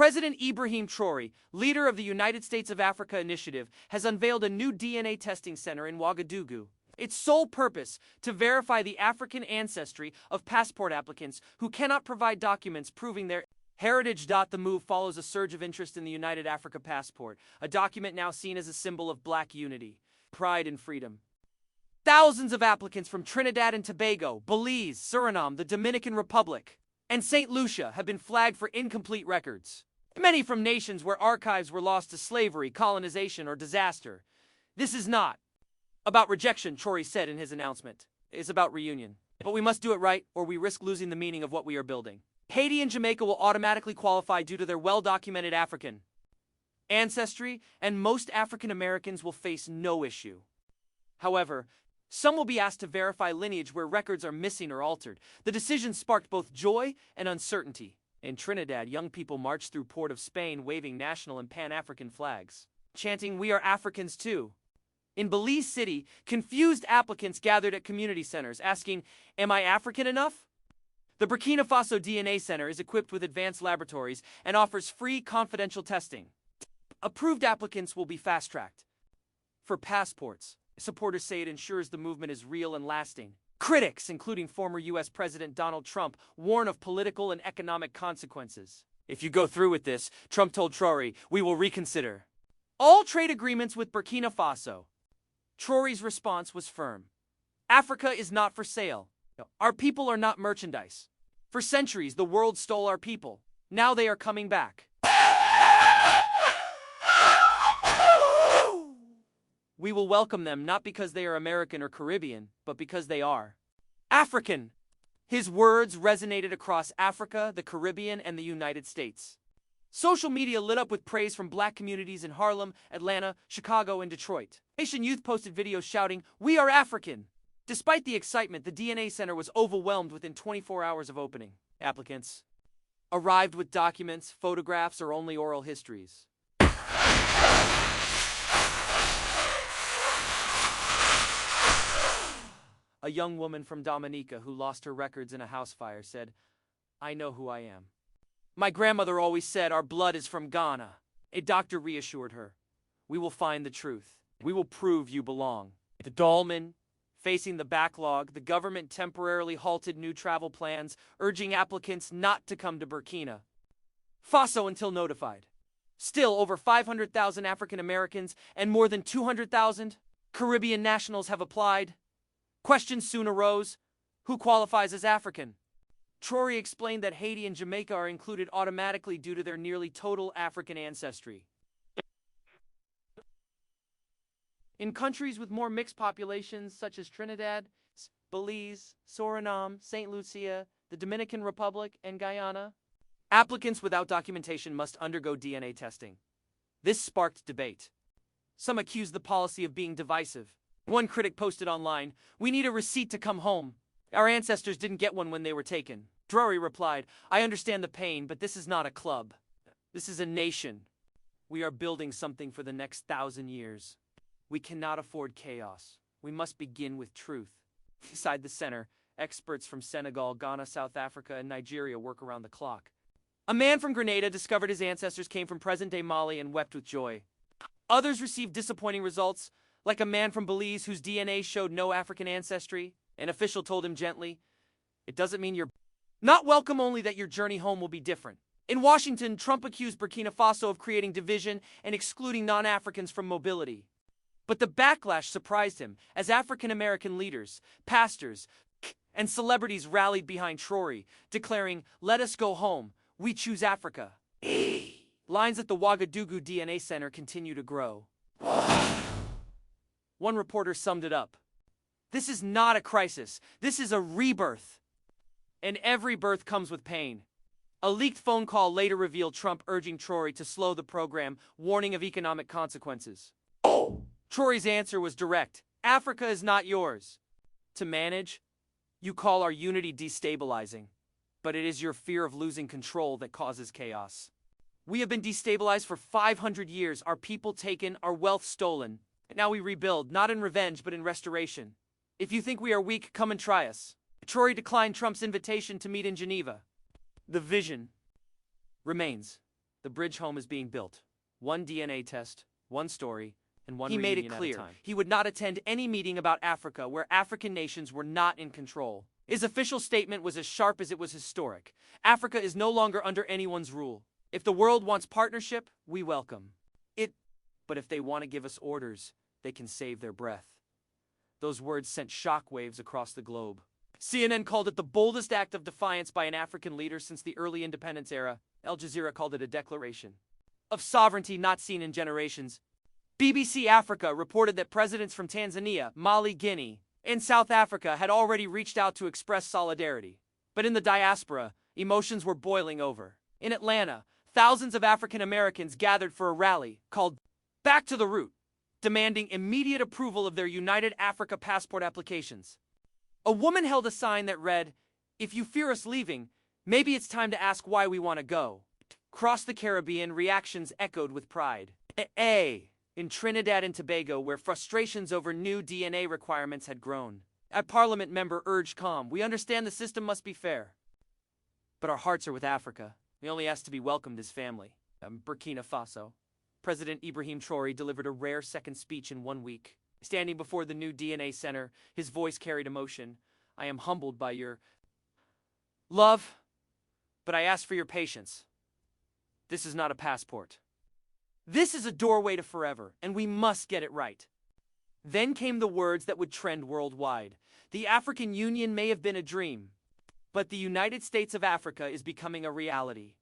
President Ibrahim Traoré, leader of the United States of Africa Initiative, has unveiled a new DNA testing center in Ouagadougou. Its sole purpose, to verify the African ancestry of passport applicants who cannot provide documents proving their heritage. The move follows a surge of interest in the United Africa Passport, a document now seen as a symbol of Black unity, pride, and freedom. Thousands of applicants from Trinidad and Tobago, Belize, Suriname, the Dominican Republic, and St. Lucia have been flagged for incomplete records. Many from nations where archives were lost to slavery, colonization, or disaster. This is not about rejection, Traore said in his announcement. It's about reunion. But we must do it right, or we risk losing the meaning of what we are building. Haiti and Jamaica will automatically qualify due to their well-documented African ancestry, and most African Americans will face no issue. However, some will be asked to verify lineage where records are missing or altered. The decision sparked both joy and uncertainty. In Trinidad, young people marched through Port of Spain waving national and Pan-African flags, chanting, "We are Africans too." In Belize City, confused applicants gathered at community centers asking, "Am I African enough?" The Burkina Faso DNA Center is equipped with advanced laboratories and offers free confidential testing. Approved applicants will be fast-tracked. For passports, supporters say it ensures the movement is real and lasting. Critics, including former U.S. President Donald Trump, warn of political and economic consequences. If you go through with this, Trump told Traore, "we will reconsider all trade agreements with Burkina Faso." Traore's response was firm. Africa is not for sale. Our people are not merchandise. For centuries, the world stole our people. Now they are coming back. We will welcome them not because they are American or Caribbean, but because they are African. His words resonated across Africa, the Caribbean, and the United States. Social media lit up with praise from Black communities in Harlem, Atlanta, Chicago, and Detroit. Haitian youth posted videos shouting, "We are African." Despite the excitement, the DNA Center was overwhelmed within 24 hours of opening. Applicants arrived with documents, photographs, or only oral histories. A young woman from Dominica who lost her records in a house fire said, "I know who I am. My grandmother always said our blood is from Ghana." A doctor reassured her, "We will find the truth. We will prove you belong." The Dolman, facing the backlog, the government temporarily halted new travel plans, urging applicants not to come to Burkina Faso until notified. Still, over 500,000 African Americans and more than 200,000 Caribbean nationals have applied. Questions soon arose. Who qualifies as African? Traore explained that Haiti and Jamaica are included automatically due to their nearly total African ancestry. In countries with more mixed populations such as Trinidad, Belize, Suriname, St. Lucia, the Dominican Republic, and Guyana, applicants without documentation must undergo DNA testing. This sparked debate. Some accused the policy of being divisive. One critic posted online, "We need a receipt to come home. Our ancestors didn't get one when they were taken." Traore replied, "I understand the pain, but this is not a club. This is a nation. We are building something for the next 1,000 years. We cannot afford chaos. We must begin with truth." Inside the center, experts from Senegal, Ghana, South Africa, and Nigeria work around the clock. A man from Grenada discovered his ancestors came from present-day Mali and wept with joy. Others received disappointing results, like a man from Belize whose DNA showed no African ancestry. An official told him gently, "It doesn't mean you're not welcome, only that your journey home will be different." In Washington, Trump accused Burkina Faso of creating division and excluding non-Africans from mobility. But the backlash surprised him, as African American leaders, pastors, and celebrities rallied behind Traore, declaring, "Let us go home. We choose Africa." Lines at the Ouagadougou DNA Center continue to grow. One reporter summed it up. "This is not a crisis. This is a rebirth. And every birth comes with pain." A leaked phone call later revealed Trump urging Traore to slow the program, warning of economic consequences. Traore's answer was direct. "Africa is not yours to manage. You call our unity destabilizing, but it is your fear of losing control that causes chaos. We have been destabilized for 500 years, our people taken, our wealth stolen. Now we rebuild, not in revenge, but in restoration. If you think we are weak, come and try us." Traore declined Trump's invitation to meet in Geneva. The vision remains. The bridge home is being built. One DNA test, one story, and one reunion at a time. He made it clear he would not attend any meeting about Africa where African nations were not in control. His official statement was as sharp as it was historic. Africa is no longer under anyone's rule. If the world wants partnership, we welcome it. But if they want to give us orders, they can save their breath. Those words sent shockwaves across the globe. CNN called it the boldest act of defiance by an African leader since the early independence era. Al Jazeera called it a declaration of sovereignty not seen in generations. BBC Africa reported that presidents from Tanzania, Mali, Guinea, and South Africa had already reached out to express solidarity. But in the diaspora, emotions were boiling over. In Atlanta, thousands of African Americans gathered for a rally called Back to the Root, demanding immediate approval of their United Africa passport applications. A woman held a sign that read, "If you fear us leaving, maybe it's time to ask why we want to go." Across the Caribbean, reactions echoed with pride. In Trinidad and Tobago, where frustrations over new DNA requirements had grown, a parliament member urged calm. "We understand the system must be fair, but our hearts are with Africa. We only ask to be welcomed as family." Burkina Faso. President Ibrahim Traoré delivered a rare second speech in 1 week. Standing before the new DNA center, his voice carried emotion. "I am humbled by your love, but I ask for your patience. This is not a passport. This is a doorway to forever, and we must get it right." Then came the words that would trend worldwide. "The African Union may have been a dream, but the United States of Africa is becoming a reality.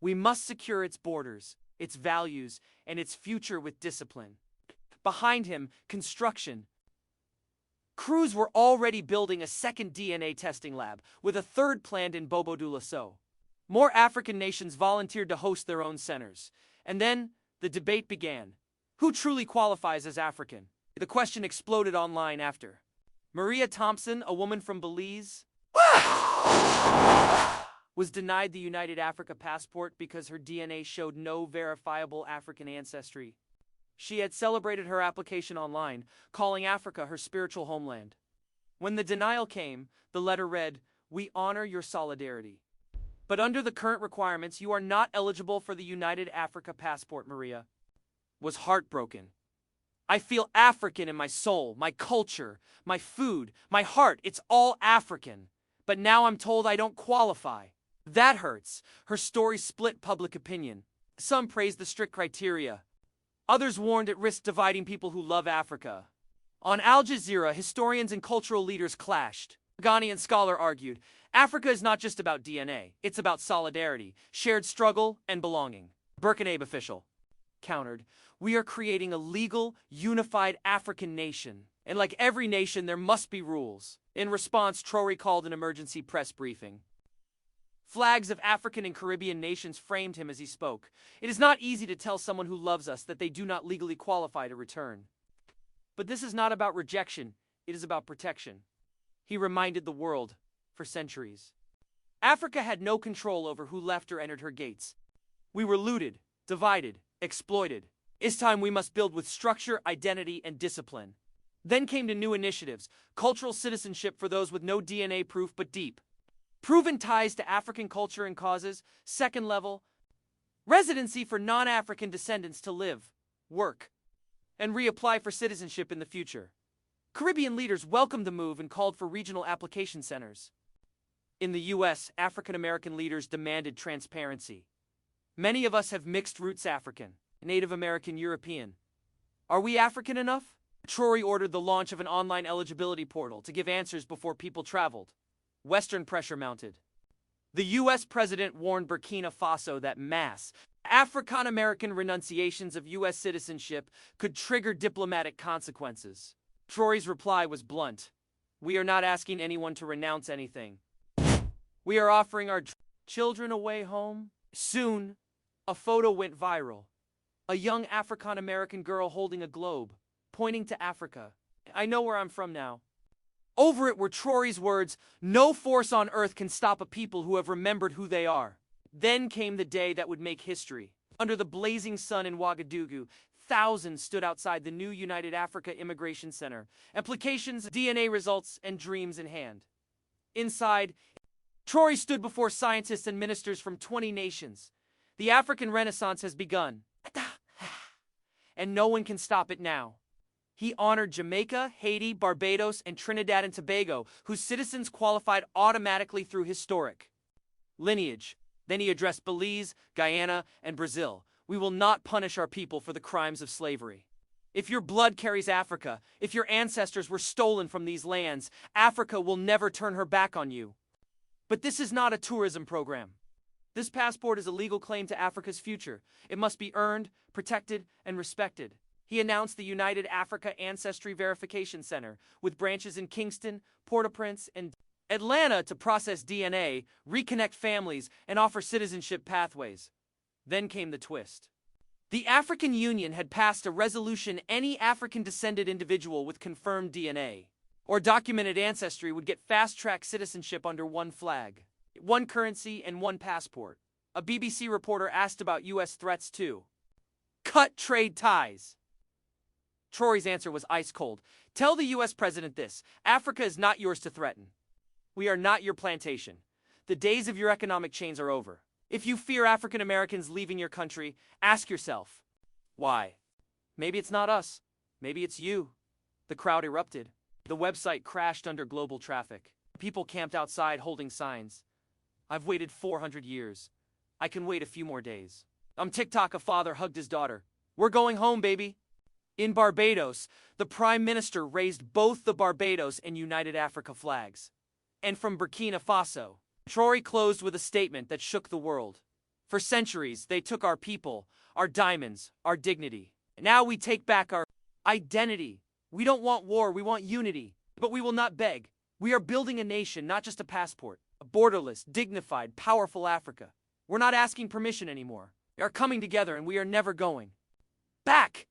We must secure its borders, its values, and its future with discipline." Behind him, construction. Crews were already building a second DNA testing lab, with a third planned in Bobo-Dioulasso. More African nations volunteered to host their own centers. And then, the debate began. Who truly qualifies as African? The question exploded online after. Maria Thompson, a woman from Belize, was denied the United Africa passport because her DNA showed no verifiable African ancestry. She had celebrated her application online, calling Africa her spiritual homeland. When the denial came, the letter read, "We honor your solidarity, but under the current requirements, you are not eligible for the United Africa passport." Maria was heartbroken. "I feel African in my soul, my culture, my food, my heart. It's all African. But now I'm told I don't qualify. That hurts." Her story split public opinion. Some praised the strict criteria. Others warned it risked dividing people who love Africa. On Al Jazeera, historians and cultural leaders clashed. A Ghanaian scholar argued, Africa is not just about DNA, it's about solidarity, shared struggle, and belonging. Burkina Faso official countered, "We are creating a legal, unified African nation, and like every nation, there must be rules." In response, Traore called an emergency press briefing. Flags of African and Caribbean nations framed him as he spoke. It is not easy to tell someone who loves us that they do not legally qualify to return. But this is not about rejection, it is about protection. He reminded the world, for centuries, Africa had no control over who left or entered her gates. We were looted, divided, exploited. It's time we must build with structure, identity, and discipline. Then came to new initiatives, cultural citizenship for those with no DNA proof but deep proven ties to African culture and causes. Second level, residency for non-African descendants to live, work, and reapply for citizenship in the future. Caribbean leaders welcomed the move and called for regional application centers. In the U.S., African American leaders demanded transparency. Many of us have mixed roots: African, Native American, European. Are we African enough? Traore ordered the launch of an online eligibility portal to give answers before people traveled. Western pressure mounted. The U.S. president warned Burkina Faso that mass African-American renunciations of U.S. citizenship could trigger diplomatic consequences. Traore's reply was blunt. "We are not asking anyone to renounce anything. We are offering our children a way home." Soon, a photo went viral. A young African-American girl holding a globe, pointing to Africa. "I know where I'm from now." Over it were Traore's words, "No force on earth can stop a people who have remembered who they are." Then came the day that would make history. Under the blazing sun in Ouagadougou, thousands stood outside the new United Africa Immigration Center, applications, DNA results, and dreams in hand. Inside, Traore stood before scientists and ministers from 20 nations. The African Renaissance has begun. And no one can stop it now. He honored Jamaica, Haiti, Barbados, and Trinidad and Tobago, whose citizens qualified automatically through historic lineage. Then he addressed Belize, Guyana, and Brazil. We will not punish our people for the crimes of slavery. If your blood carries Africa, if your ancestors were stolen from these lands, Africa will never turn her back on you. But this is not a tourism program. This passport is a legal claim to Africa's future. It must be earned, protected, and respected. He announced the United Africa Ancestry Verification Center, with branches in Kingston, Port-au-Prince, and Atlanta to process DNA, reconnect families, and offer citizenship pathways. Then came the twist. The African Union had passed a resolution: any African-descended individual with confirmed DNA or documented ancestry would get fast-track citizenship under one flag, one currency, and one passport. A BBC reporter asked about U.S. threats to cut trade ties. Traore's answer was ice cold. Tell the U.S. president this: Africa is not yours to threaten. We are not your plantation. The days of your economic chains are over. If you fear African Americans leaving your country, ask yourself, why? Maybe it's not us. Maybe it's you. The crowd erupted. The website crashed under global traffic. People camped outside holding signs. I've waited 400 years. I can wait a few more days. On TikTok, a father hugged his daughter. We're going home, baby. In Barbados, the Prime Minister raised both the Barbados and United Africa flags. And from Burkina Faso, Traore closed with a statement that shook the world. For centuries, they took our people, our diamonds, our dignity. Now we take back our identity. We don't want war, we want unity. But we will not beg. We are building a nation, not just a passport. A borderless, dignified, powerful Africa. We're not asking permission anymore. We are coming together and we are never going back.